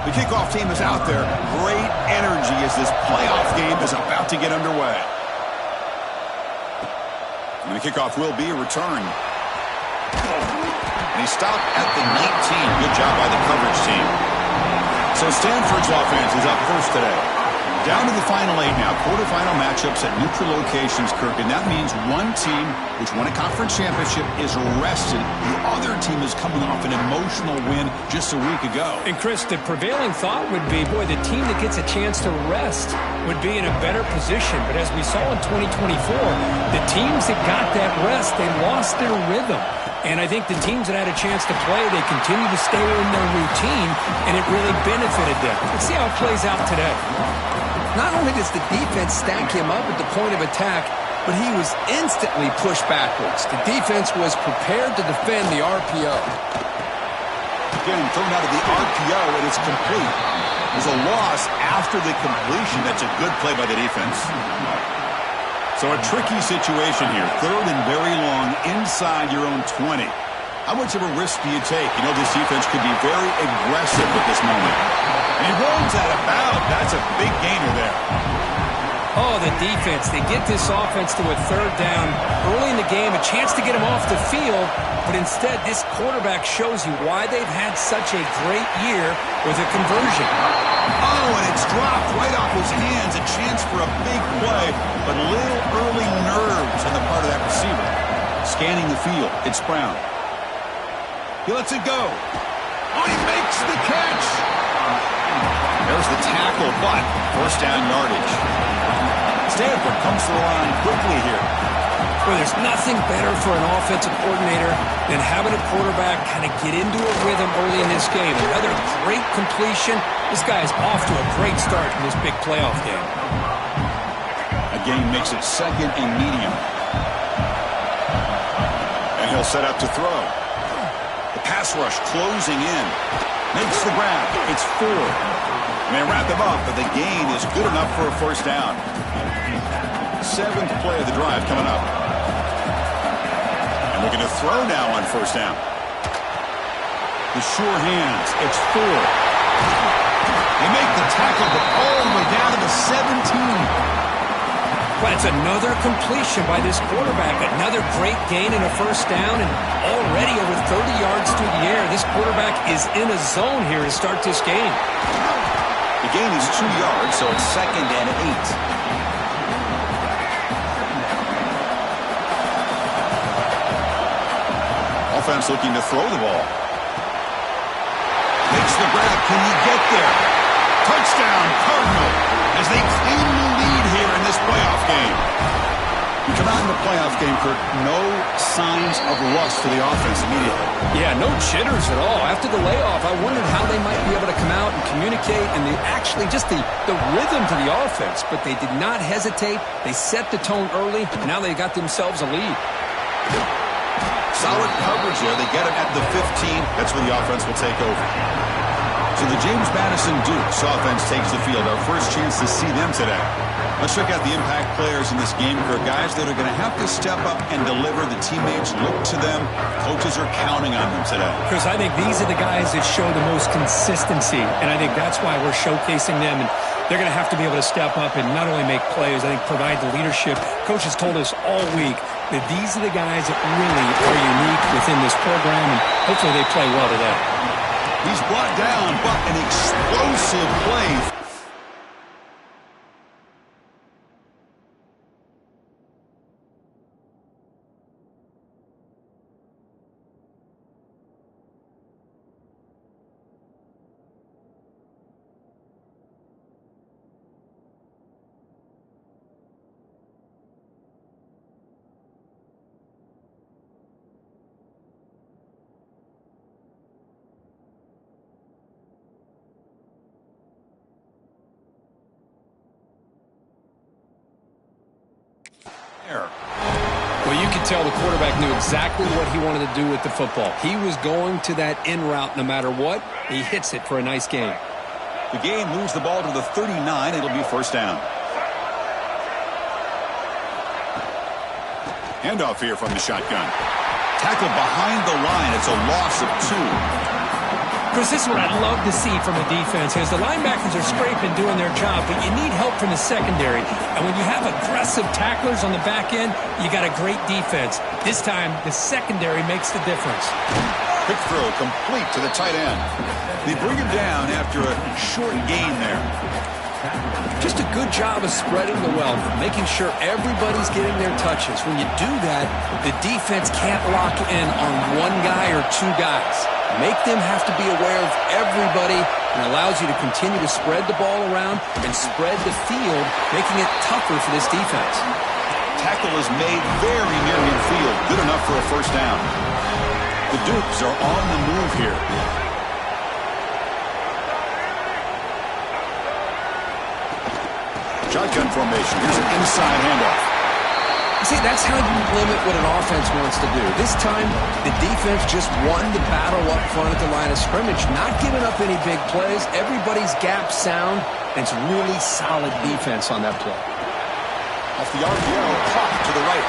The kickoff team is out there. Great energy as this playoff game is about to get underway. And the kickoff will be a return. And he stopped at the 19. Good job by the coverage team. So Stanford's offense is up first today. Down to the final 8 now. Quarterfinal matchups at neutral locations, Kirk. And that means one team, which won a conference championship, is rested. The other team is coming off an emotional win just a week ago. And, Chris, the prevailing thought would be, boy, the team that gets a chance to rest would be in a better position. But as we saw in 2024, the teams that got that rest, they lost their rhythm. And I think the teams that had a chance to play, they continue to stay in their routine, and it really benefited them. Let's see how it plays out today. Not only does the defense stack him up at the point of attack, but he was instantly pushed backwards. The defense was prepared to defend the RPO. Again, thrown out of the RPO, and it's complete. There's a loss after the completion. That's a good play by the defense. So a tricky situation here. Third and very long inside your own 20. How much of a risk do you take? You know, this defense could be very aggressive at this moment. And he rolls that about. That's a big gainer there. Oh, the defense. They get this offense to a third down early in the game, a chance to get him off the field, but instead this quarterback shows you why they've had such a great year with a conversion. Oh, and it's dropped right off his hands. A chance for a big play, but little early nerves on the part of that receiver. Scanning the field, it's Brown. He lets it go. Oh, he makes the catch. There's the tackle, but first down yardage. Stanford comes to the line quickly here. Well, there's nothing better for an offensive coordinator than having a quarterback kind of get into a rhythm early in this game. Another great completion. This guy is off to a great start in this big playoff game. Again, makes it second and medium. And he'll set up to throw. The pass rush closing in. Makes the grab. It's 4. And they wrap him up, but the gain is good enough for a first down. 7th play of the drive coming up. And looking to throw now on first down. The sure hands. It's 4. They make the tackle, but all the way down to the 17. Well, it's another completion by this quarterback. Another great gain and a first down, and already over 30 yards through the air. This quarterback is in a zone here to start this game. The gain is 2 yards, so it's second and 8. Offense looking to throw the ball. Makes the grab. Can he get there? Touchdown, Cardinal, as they claim the lead here in this playoff game. You come out in the playoff game, Kirk, no signs of rust to the offense immediately. Yeah, no jitters at all. After the layoff, I wondered how they might be able to come out and communicate and just the rhythm to the offense. But they did not hesitate. They set the tone early. Now they got themselves a lead. Solid coverage there. They get it at the 15. That's where the offense will take over. So the James Madison Dukes offense takes the field. Our first chance to see them today. Let's check out the impact players in this game, Kirk. Guys that are going to have to step up and deliver. The teammates look to them. Coaches are counting on them today. Chris, I think these are the guys that show the most consistency, and I think that's why we're showcasing them. And they're going to have to be able to step up and not only make plays, I think provide the leadership. Coaches told us all week that these are the guys that really are unique within this program, and hopefully they play well today. He's brought down, but an explosive play. Well, you could tell the quarterback knew exactly what he wanted to do with the football. He was going to that in route no matter what. He hits it for a nice gain. The game moves the ball to the 39. It'll be first down. Handoff here from the shotgun. Tackle behind the line. It's a loss of 2. Chris, this is what I'd love to see from a defense, as the linebackers are scraping, doing their job, but you need help from the secondary. And when you have aggressive tacklers on the back end, you got a great defense. This time, the secondary makes the difference. Quick throw complete to the tight end. They bring him down after a short gain there. Just a good job of spreading the wealth, making sure everybody's getting their touches. When you do that, the defense can't lock in on one guy or two guys. Make them have to be aware of everybody, and allows you to continue to spread the ball around and spread the field, making it tougher for this defense. Tackle is made very near midfield. Good enough for a first down. The Dukes are on the move here. Shotgun formation. Here's an inside handoff. See, that's how you limit what an offense wants to do. This time, the defense just won the battle up front at the line of scrimmage, not giving up any big plays. Everybody's gap sound, and it's really solid defense on that play. Off the RPO, pop to the right.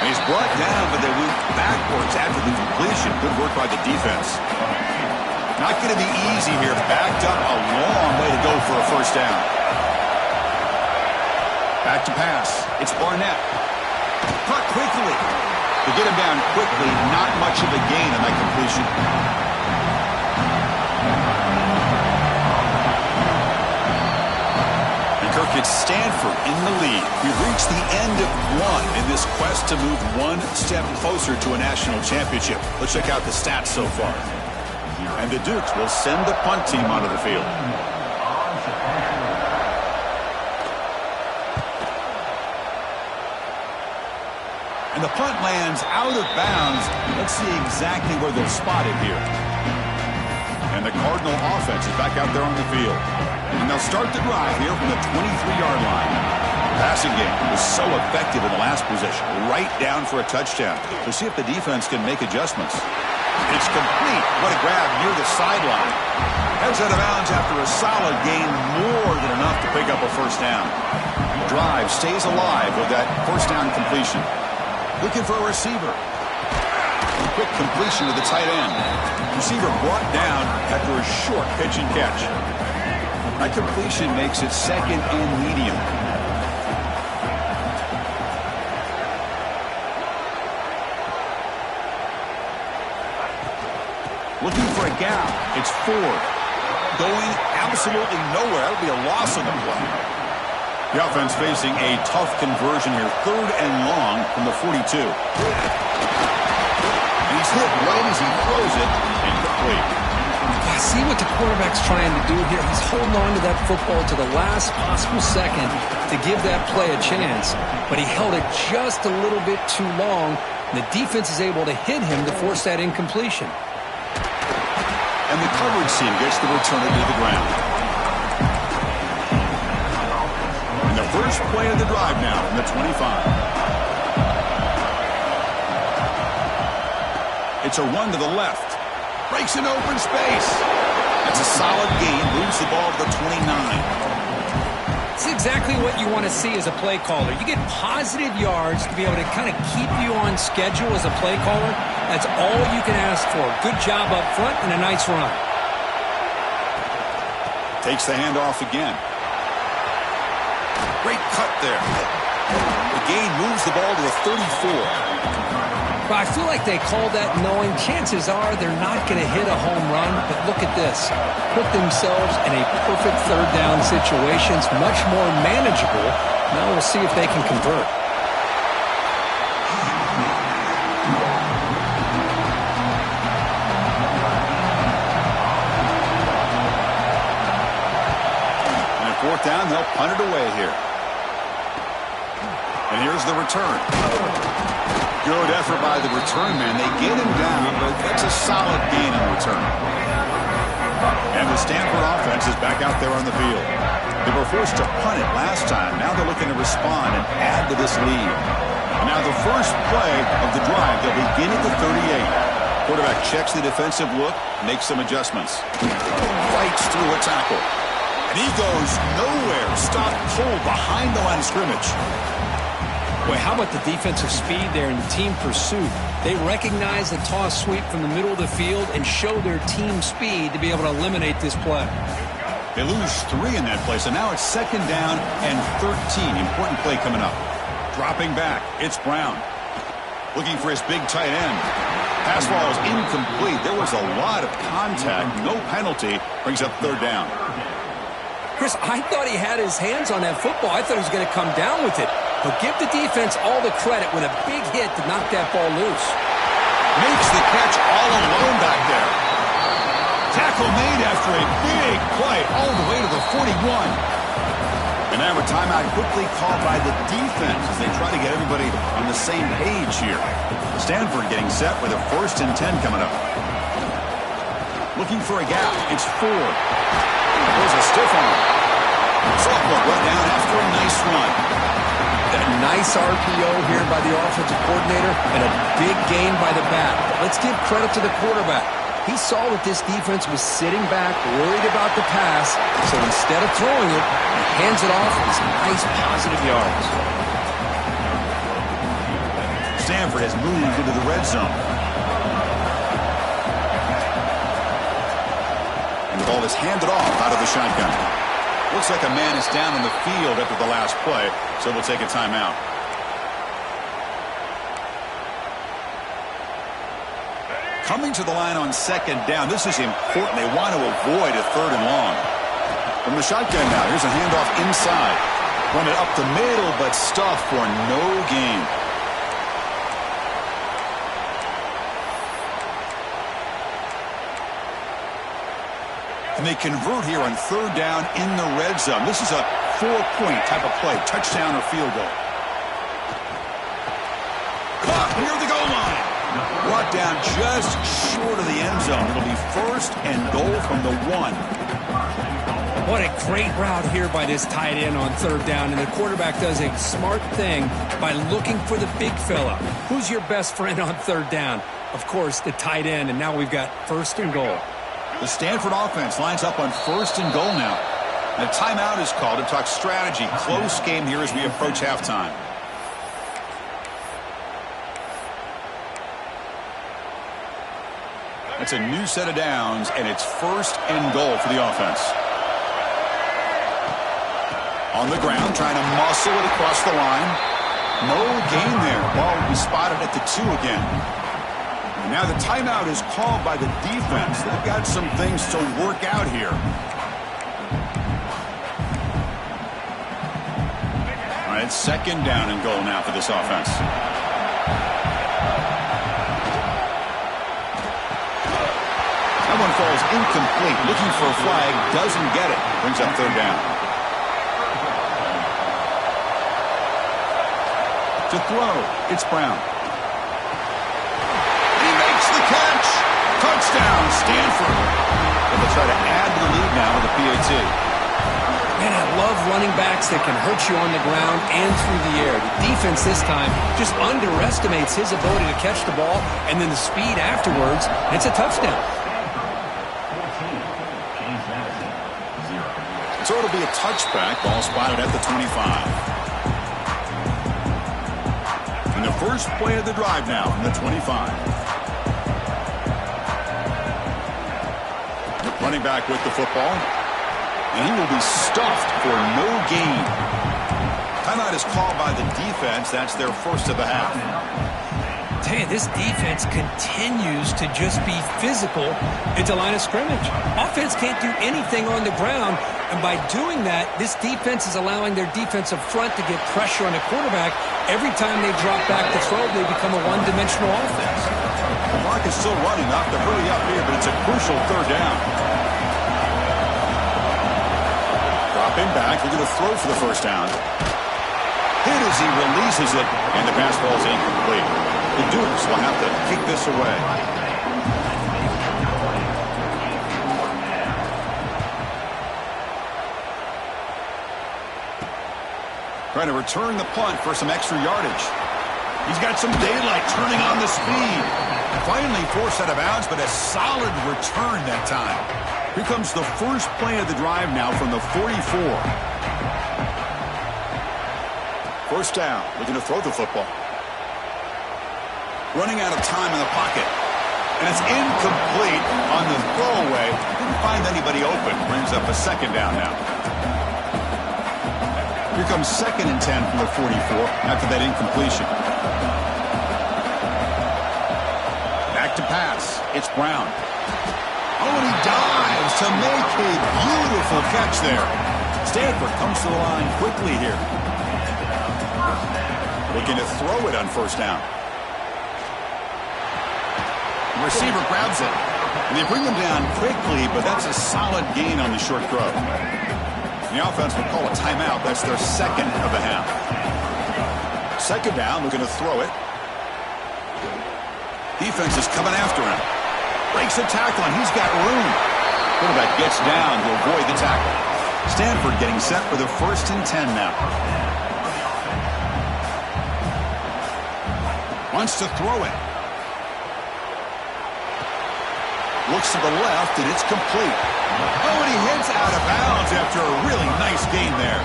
And he's brought down, but they move backwards after the completion. Good work by the defense. Not going to be easy here. Backed up a long way to go for a first down. Back to pass. It's Barnett. Cut quickly. To get him down quickly, not much of a gain on that completion. And Kirk, it's Stanford in the lead. We've reached the end of one in this quest to move one step closer to a national championship. Let's check out the stats so far. And the Dukes will send the punt team onto the field. And the punt lands out of bounds. Let's see exactly where they'll spot it here. And the Cardinal offense is back out there on the field. And they'll start the drive here from the 23-yard line. The passing game was so effective in the last possession, right down for a touchdown. We'll see if the defense can make adjustments. It's complete. What a grab near the sideline. Heads out of bounds after a solid gain, more than enough to pick up a first down. The drive stays alive with that first down completion. Looking for a receiver. Quick completion to the tight end. Receiver brought down after a short pitch and catch. That completion makes it second and medium. Looking for a gap. It's Ford. Going absolutely nowhere. That would be a loss on the play. The offense facing a tough conversion here. 3rd and long from the 42. And he's hit right as he throws it. Incomplete. I see what the quarterback's trying to do here. He's holding on to that football to the last possible second to give that play a chance. But he held it just a little bit too long. And the defense is able to hit him to force that incompletion. And the coverage team gets the returner to the ground. First play of the drive now from the 25. It's a run to the left. Breaks an open space. That's a solid gain. Moves the ball to the 29. It's exactly what you want to see as a play caller. You get positive yards to be able to kind of keep you on schedule as a play caller. That's all you can ask for. Good job up front and a nice run. Takes the handoff again. Great cut there. The gain moves the ball to the 34. Well, I feel like they called that knowing chances are they're not going to hit a home run, but look at this. Put themselves in a perfect 3rd down situation. It's much more manageable. Now we'll see if they can convert. And at 4th down, they'll punt it away here. And here's the return. Good effort by the return man. They get him down, but that's a solid gain in return. And the Stanford offense is back out there on the field. They were forced to punt it last time. Now they're looking to respond and add to this lead. And now the first play of the drive, they'll begin at the 38. Quarterback checks the defensive look, makes some adjustments. Fights through a tackle. And he goes nowhere. Stop pulled behind the line of scrimmage. Boy, how about the defensive speed there and the team pursuit? They recognize the toss sweep from the middle of the field and show their team speed to be able to eliminate this play. They lose 3 in that play, so now it's 2nd down and 13. Important play coming up. Dropping back, it's Brown. Looking for his big tight end. Pass ball is incomplete. There was a lot of contact. No penalty. Brings up 3rd down. Chris, I thought he had his hands on that football. I thought he was going to come down with it. But give the defense all the credit with a big hit to knock that ball loose. Makes the catch all alone back there. Tackle made after a big play all the way to the 41. And now a timeout quickly called by the defense as they try to get everybody on the same page here. Stanford getting set with a 1st and 10 coming up. Looking for a gap. It's 4. There's a stiff arm. Sophomore brought down after a nice run. A nice RPO here by the offensive coordinator and a big gain by the back. Let's give credit to the quarterback. He saw that this defense was sitting back, worried about the pass, so instead of throwing it, he hands it off with some nice positive yards. Stanford has moved into the red zone. And the ball is handed off out of the shotgun. Looks like a man is down on the field after the last play, so we'll take a timeout. Coming to the line on 2nd down. This is important. They want to avoid a 3rd and long. From the shotgun now, here's a handoff inside. Run it up the middle, but stuffed for no gain. And they convert here on 3rd down in the red zone. This is a 4-point type of play, touchdown or field goal. Caught near the goal line. Brought down just short of the end zone. It'll be 1st and goal from the 1. What a great route here by this tight end on 3rd down, and the quarterback does a smart thing by looking for the big fella. Who's your best friend on 3rd down? Of course, the tight end, and now we've got 1st and goal. The Stanford offense lines up on 1st and goal now. And a timeout is called to talk strategy. Close game here as we approach halftime. It's a new set of downs, and it's 1st and goal for the offense. On the ground, trying to muscle it across the line. No gain there. Ball will be spotted at the 2 again. And now the timeout is called by the defense. They've got some things to work out here. All right, 2nd down and goal now for this offense. That one falls incomplete. Looking for a flag. Doesn't get it. Brings up 3rd down. To throw, it's Brown. He makes the catch. Touchdown, Stanford. And they'll try to add to the lead now with a PAT. Man, I love running backs that can hurt you on the ground and through the air. The defense this time just underestimates his ability to catch the ball, and then the speed afterwards, it's a touchdown. So it'll be a touchback. Ball spotted at the 25. And the first play of the drive now from the 25. Running back with the football. And he will be stuffed for no gain. Timeout is called by the defense. That's their 1st of the half. Tell you, this defense continues to just be physical at the line of scrimmage. Offense can't do anything on the ground, and by doing that, this defense is allowing their defensive front to get pressure on the quarterback. Every time they drop back to throw, they become a one-dimensional offense. The clock is still running. Not to hurry up here, but it's a crucial 3rd down. Dropping back, looking to throw for the 1st down. Hit as he releases it, and the pass ball is incomplete. The Dukes will have to kick this away. Trying to return the punt for some extra yardage. He's got some daylight, turning on the speed. Finally forced out of bounds, but a solid return that time. Here comes the first play of the drive now from the 44. First down, looking to throw the football. Running out of time in the pocket. And it's incomplete on the throwaway. Didn't find anybody open. Brings up a second down now. Here comes 2nd and 10 from the 44 after that incompletion. Back to pass. It's Brown. Oh, and he dives to make a beautiful catch there. Stanford comes to the line quickly here. Looking to throw it on first down. The receiver grabs it. And they bring him down quickly, but that's a solid gain on the short throw. The offense will call a timeout. That's their second of the half. Second down, looking to throw it. Defense is coming after him. Breaks a tackle, and he's got room. Quarterback gets down to avoid the tackle. Stanford getting set for the 1st and 10 now. Wants to throw it. Looks to the left, and it's complete. Oh, and he hits out of bounds after a really nice gain there.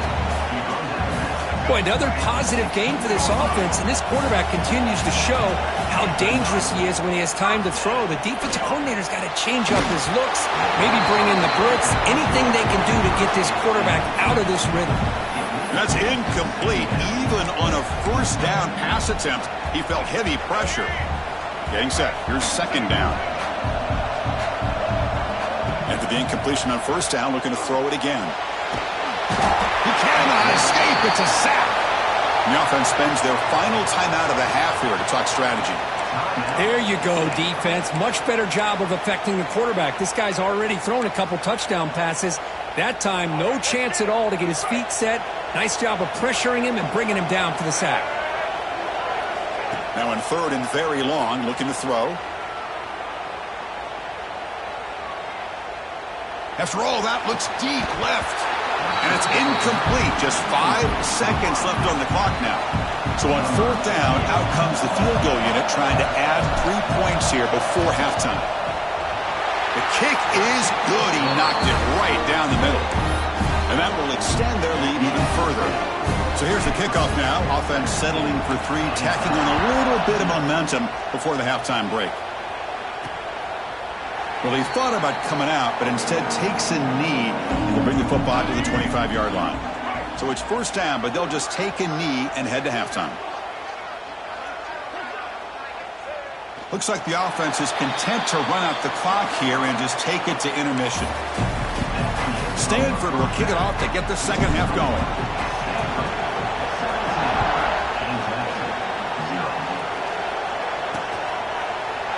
Boy, another positive gain for this offense, and this quarterback continues to show how dangerous he is when he has time to throw. The defensive coordinator's got to change up his looks, maybe bring in the blitz, anything they can do to get this quarterback out of this rhythm. That's incomplete. Even on a first down pass attempt, he felt heavy pressure. Getting set. Here's second down. After the incompletion on first down, looking to throw it again. He cannot escape. It's a sack. And the offense spends their final timeout of the half here to talk strategy. There you go, defense. Much better job of affecting the quarterback. This guy's already thrown a couple touchdown passes. That time, no chance at all to get his feet set. Nice job of pressuring him and bringing him down for the sack. Now in 3rd and very long, looking to throw. After all, that looks deep left. And it's incomplete. Just 5 seconds left on the clock now. So on 4th down, out comes the field goal unit trying to add 3 points here before halftime. The kick is good. He knocked it right down the middle. And that will extend their lead even further. So here's the kickoff now. Offense settling for 3, tacking on a little bit of momentum before the halftime break. Well, he thought about coming out, but instead takes a knee to bring the football to the 25-yard line. So it's first down, but they'll just take a knee and head to halftime. Looks like the offense is content to run out the clock here and just take it to intermission. Stanford will kick it off to get the second half going.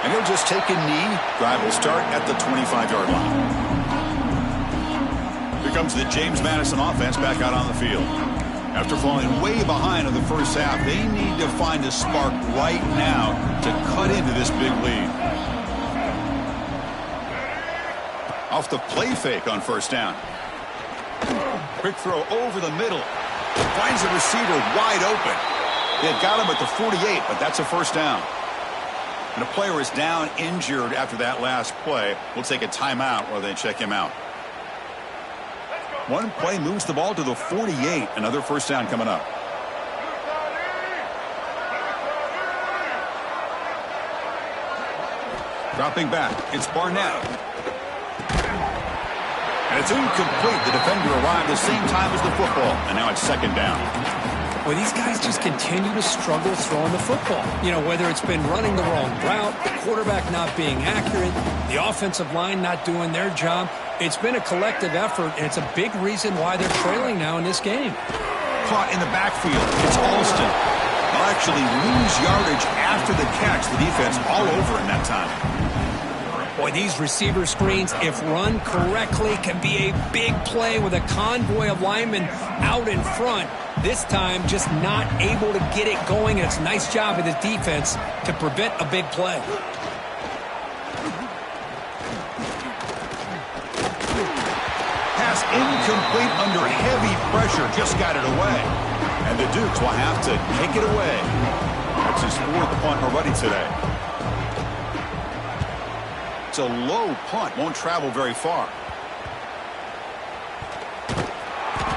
And he'll just take a knee. Drive will start at the 25-yard line. Here comes the James Madison offense back out on the field. After falling way behind in the first half, they need to find a spark right now to cut into this big lead. Off the play fake on first down. Quick throw over the middle. Finds the receiver wide open. They've got him at the 48, but that's a first down. And a player is down injured after that last play. We'll take a timeout while they check him out. One play moves the ball to the 48. Another first down coming up. Dropping back. It's Barnett. And it's incomplete. The defender arrived the same time as the football. And now it's second down. Well, these guys just continue to struggle throwing the football. You know, whether it's been running the wrong route, the quarterback not being accurate, the offensive line not doing their job. It's been a collective effort, and it's a big reason why they're trailing now in this game. Caught in the backfield. It's Alston. They'll actually lose yardage after the catch. The defense all over in that time. Boy, these receiver screens, if run correctly, can be a big play with a convoy of linemen out in front. This time, just not able to get it going. It's a nice job of the defense to prevent a big play. Pass incomplete under heavy pressure. Just got it away. And the Dukes will have to take it away. That's his 4th punt already today. It's a low punt. Won't travel very far.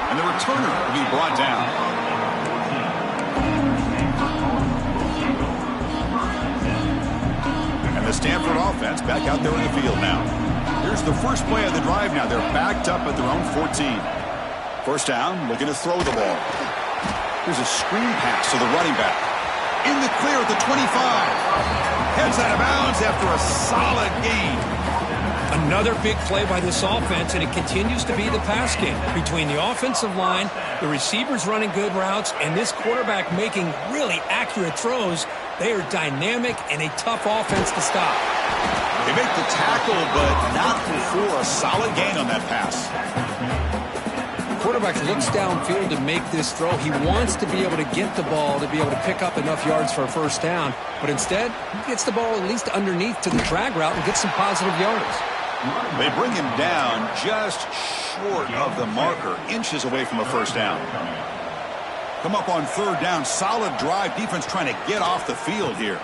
And the returner will be brought down. Stanford offense back out there in the field now. Here's the first play of the drive now. They're backed up at their own 14. First down, looking to throw the ball. Here's a screen pass to the running back. In the clear at the 25. Heads out of bounds after a solid gain. Another big play by this offense, and it continues to be the pass game. Between the offensive line, the receivers running good routes, and this quarterback making really accurate throws, they are dynamic and a tough offense to stop. They make the tackle, but not before a solid gain on that pass. Quarterback looks downfield to make this throw. He wants to be able to get the ball to be able to pick up enough yards for a first down, but instead, he gets the ball at least underneath to the drag route and gets some positive yards. They bring him down just short of the marker, inches away from a first down. Come up on third down, solid drive, defense trying to get off the field here.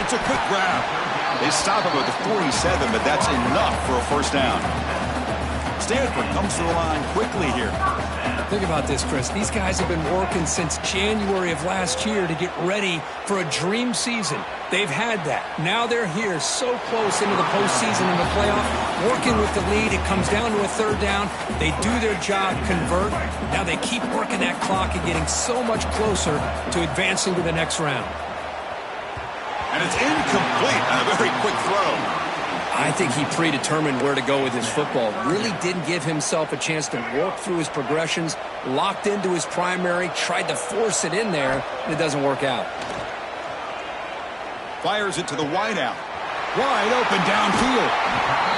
It's a quick grab. They stop him at the 47, but that's enough for a first down. Stanford comes to the line quickly here. Think about this, Chris. These guys have been working since January of last year to get ready for a dream season. They've had that. Now they're here so close into the postseason and the playoff, working with the lead. It comes down to a third down. They do their job, convert. Now they keep working that clock and getting so much closer to advancing to the next round. And it's incomplete on a very quick throw. I think he predetermined where to go with his football. Really didn't give himself a chance to work through his progressions, locked into his primary, tried to force it in there, and it doesn't work out. Fires it to the wideout. Wide open downfield.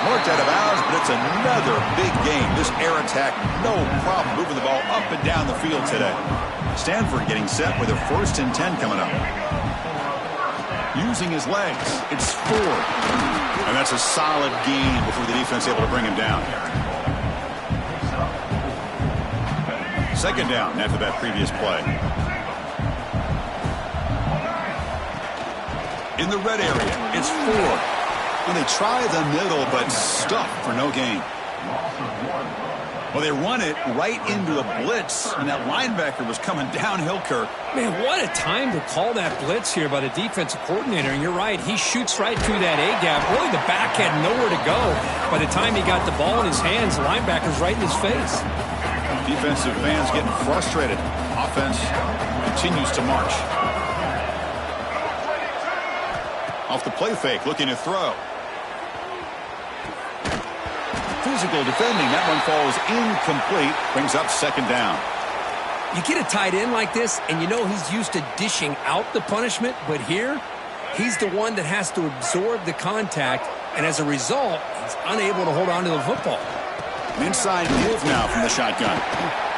Marked out of bounds, but it's another big game. This air attack, no problem moving the ball up and down the field today. Stanford getting set with a 1st and 10 coming up. Using his legs, it's Ford. And that's a solid gain before the defense able to bring him down. Second down after that previous play. In the red area, it's Ford. And they try the middle, but stuffed for no gain. Well, they run it right into a blitz, and that linebacker was coming downhill, Kirk. Man, what a time to call that blitz here by the defensive coordinator. And you're right, he shoots right through that A-gap. Really, the back had nowhere to go. By the time he got the ball in his hands, the linebacker's right in his face. Defensive fans getting frustrated. Offense continues to march. Off the play fake, looking to throw. Physical defending. That one falls incomplete. Brings up second down. You get a tight end like this, and you know he's used to dishing out the punishment, but here, he's the one that has to absorb the contact, and as a result, he's unable to hold on to the football. An inside move now from the shotgun.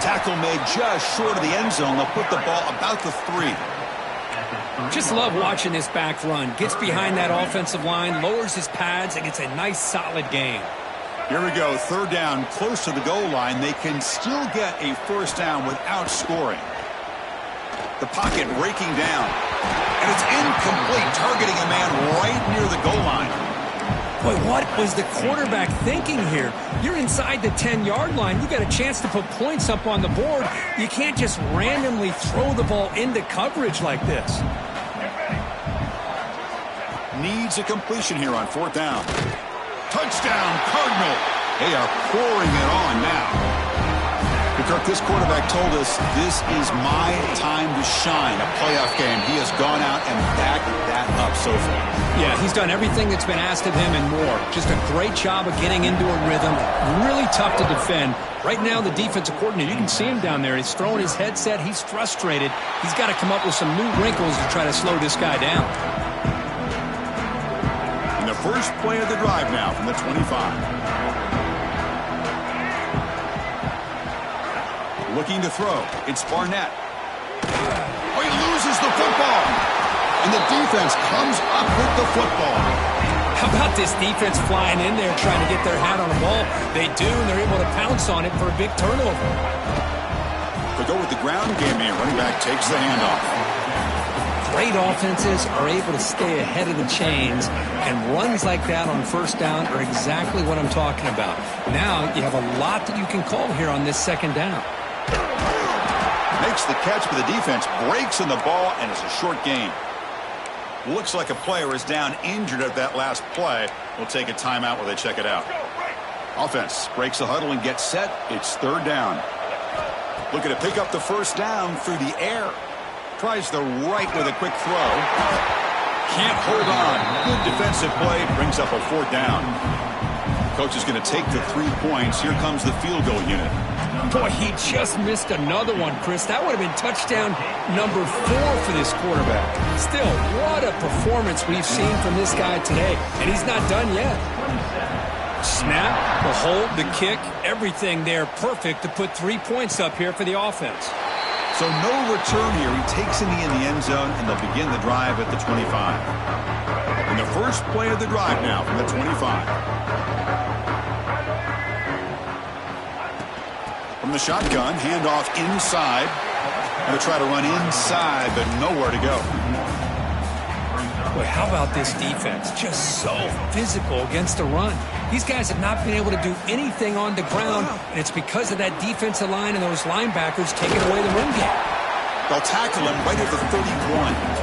Tackle made just short of the end zone. They'll put the ball about the 3. Just love watching this back run. Gets behind that offensive line, lowers his pads, and gets a nice solid gain. Here we go, third down, close to the goal line. They can still get a first down without scoring. The pocket breaking down. And it's incomplete, targeting a man right near the goal line. Boy, what was the quarterback thinking here? You're inside the 10-yard line. You got a chance to put points up on the board. You can't just randomly throw the ball into coverage like this. Needs a completion here on fourth down. Touchdown, Cardinal. They are pouring it on now. Kirk, this quarterback told us this is my time to shine, a playoff game. He has gone out and backed that up so far. Yeah, he's done everything that's been asked of him and more. Just a great job of getting into a rhythm. Really tough to defend. Right now, the defensive coordinator, you can see him down there. He's throwing his headset. He's frustrated. He's got to come up with some new wrinkles to try to slow this guy down. And the first play of the drive now from the 25. Looking to throw. It's Barnett. Oh, he loses the football. And the defense comes up with the football. How about this defense flying in there trying to get their hat on the ball? They do, and they're able to pounce on it for a big turnover. They go with the ground game here. Running back takes the handoff. Great offenses are able to stay ahead of the chains, and runs like that on first down are exactly what I'm talking about. Now you have a lot that you can call here on this second down. Makes the catch, but the defense breaks in the ball, and it's a short gain. Looks like a player is down injured at that last play. We'll take a timeout while they check it out. Offense breaks the huddle and gets set. It's third down. Looking to pick up the first down through the air. Tries the right with a quick throw. Can't hold on. Good defensive play. Brings up a fourth down. Coach is going to take the 3 points. Here comes the field goal unit. Boy, he just missed another one, Chris. That would have been touchdown number 4 for this quarterback. Still, what a performance we've seen from this guy today. And he's not done yet. Snap, the hold, the kick, everything there perfect to put 3 points up here for the offense. So no return here. He takes it in the end zone, and they'll begin the drive at the 25. And the first play of the drive now from the 25. From the shotgun, handoff inside. Going to try to run inside, but nowhere to go. Boy, how about this defense? Just so physical against the run. These guys have not been able to do anything on the ground, and it's because of that defensive line and those linebackers taking away the run game. They'll tackle him right at the 31.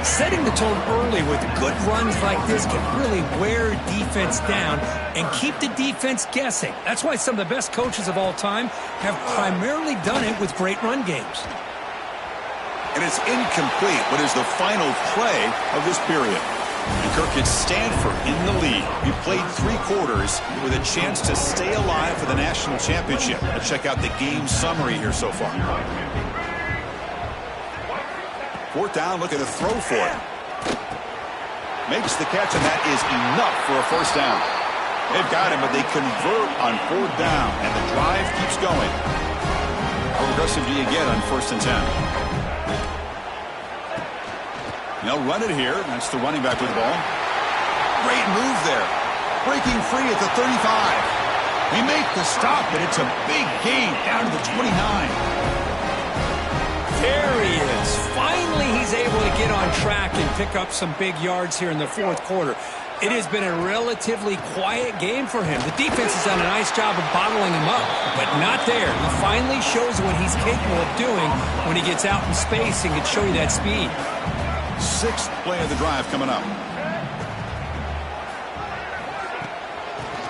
Setting the tone early with good runs like this can really wear defense down and keep the defense guessing. That's why some of the best coaches of all time have primarily done it with great run games. And it's incomplete. What is the final play of this period? And Kirk, it's Stanford in the lead. He played 3 quarters with a chance to stay alive for the national championship. Let's check out the game summary here so far. Fourth down, looking to throw for it. Makes the catch, and that is enough for a first down. They've got him, but they convert on fourth down, and the drive keeps going. How aggressive do you get on 1st and 10? They'll run it here. That's the running back with the ball. Great move there. Breaking free at the 35. They make the stop, but it's a big gain down to the 29. There he is. Finally, he's able to get on track and pick up some big yards here in the 4th quarter. It has been a relatively quiet game for him. The defense has done a nice job of bottling him up, but not there. He finally shows what he's capable of doing when he gets out in space and can show you that speed. 6th play of the drive coming up.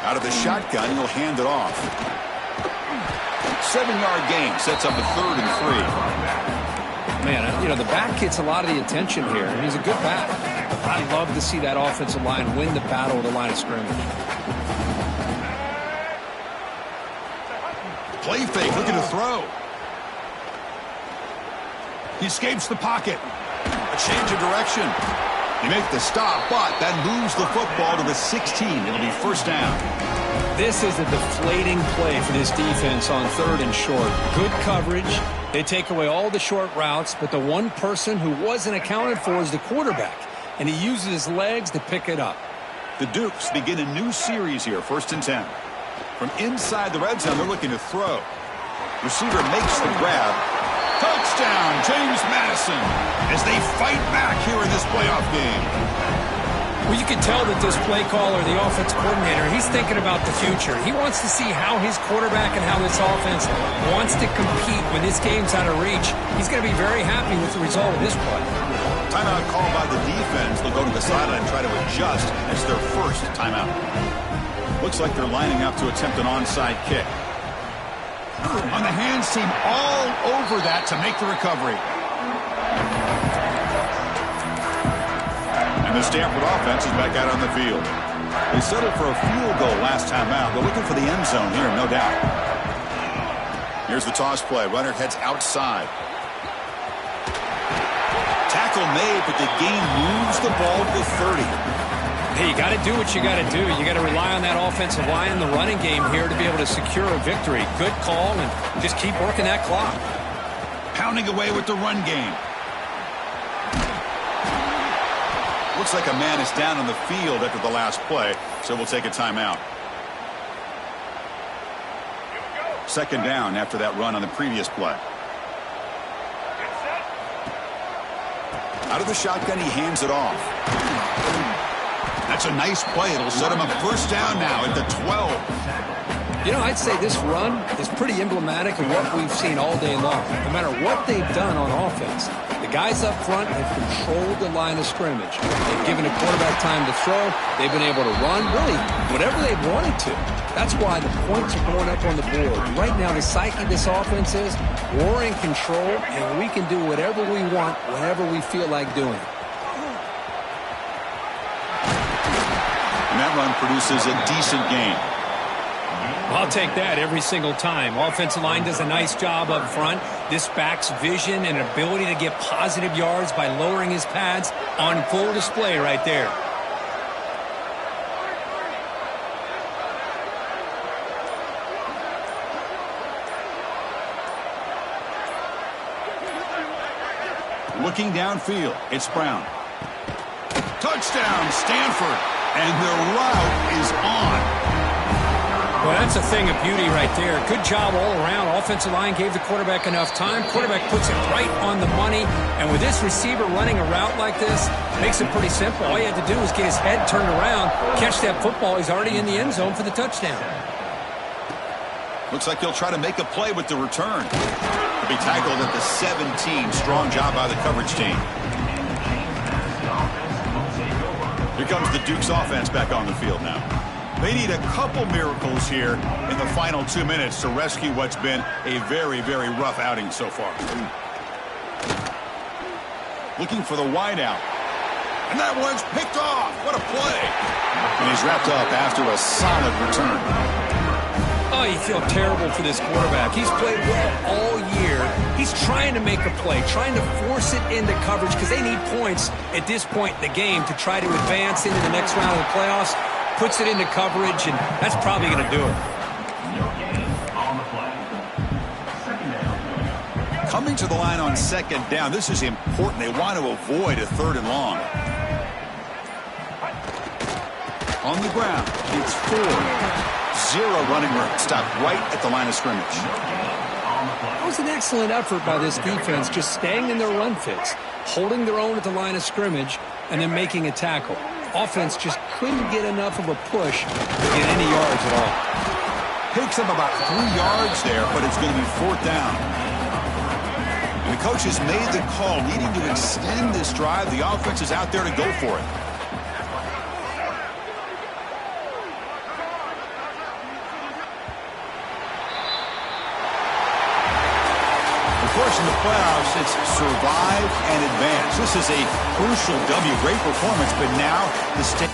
Out of the shotgun, he'll hand it off. 7-yard gain sets up a 3rd and 3. Man, you know, the back gets a lot of the attention here, and he's a good back. I love to see that offensive line win the battle at the line of scrimmage. Play fake, looking to throw. He escapes the pocket. A change of direction. He makes the stop, but that moves the football to the 16. It'll be first down. This is a deflating play for this defense on 3rd and short. Good coverage. They take away all the short routes, but the one person who wasn't accounted for is the quarterback, and he uses his legs to pick it up. The Dukes begin a new series here, 1st and 10. From inside the red zone, they're looking to throw. Receiver makes the grab. Touchdown, James Madison, as they fight back here in this playoff game. Well, you can tell that this play caller, the offense coordinator, he's thinking about the future. He wants to see how his quarterback and how this offense wants to compete when this game's out of reach. He's going to be very happy with the result of this play. Timeout called by the defense. They'll go to the sideline and try to adjust as their first timeout. Looks like they're lining up to attempt an onside kick. On the hands team all over that to make the recovery. And the Stanford offense is back out on the field. They settled for a field goal last time out. They're looking for the end zone here, no doubt. Here's the toss play. Runner heads outside. Tackle made, but the gain moves the ball to the 30. Hey, you got to do what you got to do. You got to rely on that offensive line in the running game here to be able to secure a victory. Good call, and just keep working that clock. Pounding away with the run game. Looks like a man is down on the field after the last play, so we'll take a timeout. 2nd down after that run on the previous play. Out of the shotgun, he hands it off. That's a nice play. It'll set him up first down now at the 12. You know, I'd say this run is pretty emblematic of what we've seen all day long. No matter what they've done on offense, the guys up front have controlled the line of scrimmage. They've given a quarterback time to throw. They've been able to run, really, whatever they've wanted to. That's why the points are going up on the board. Right now, the psyche of this offense is we're in control, and we can do whatever we want, whenever we feel like doing it. And that run produces a decent gain. I'll take that every single time. Offensive line does a nice job up front. This back's vision and ability to get positive yards by lowering his pads on full display right there. Looking downfield, it's Brown. Touchdown, Stanford. And the route is on. Well, that's a thing of beauty right there. Good job all around. Offensive line gave the quarterback enough time. Quarterback puts it right on the money. And with this receiver running a route like this, makes it pretty simple. All you had to do was get his head turned around, catch that football. He's already in the end zone for the touchdown. Looks like he'll try to make a play with the return. He'll be tackled at the 17. Strong job by the coverage team. Here comes the Duke's offense back on the field now. They need a couple miracles here in the final 2 minutes to rescue what's been a very, very rough outing so far. Looking for the wideout. And that one's picked off. What a play. And he's wrapped up after a solid return. Oh, you feel terrible for this quarterback. He's played well all year. He's trying to make a play, trying to force it into coverage because they need points at this point in the game to try to advance into the next round of the playoffs. Puts it into coverage, and that's probably going to do it. Coming to the line on second down, this is important. They want to avoid a 3rd and long. On the ground, it's 4. 0 running room. Stopped right at the line of scrimmage. That was an excellent effort by this defense, just staying in their run fits, holding their own at the line of scrimmage, and then making a tackle. Offense just couldn't get enough of a push to get any yards at all. Picks up about 3 yards there, but it's going to be 4th down. And the coach has made the call, needing to extend this drive. The offense is out there to go for it. Of course, in the playoffs, it's survive and advance. This is a crucial W. Great performance, but now the state.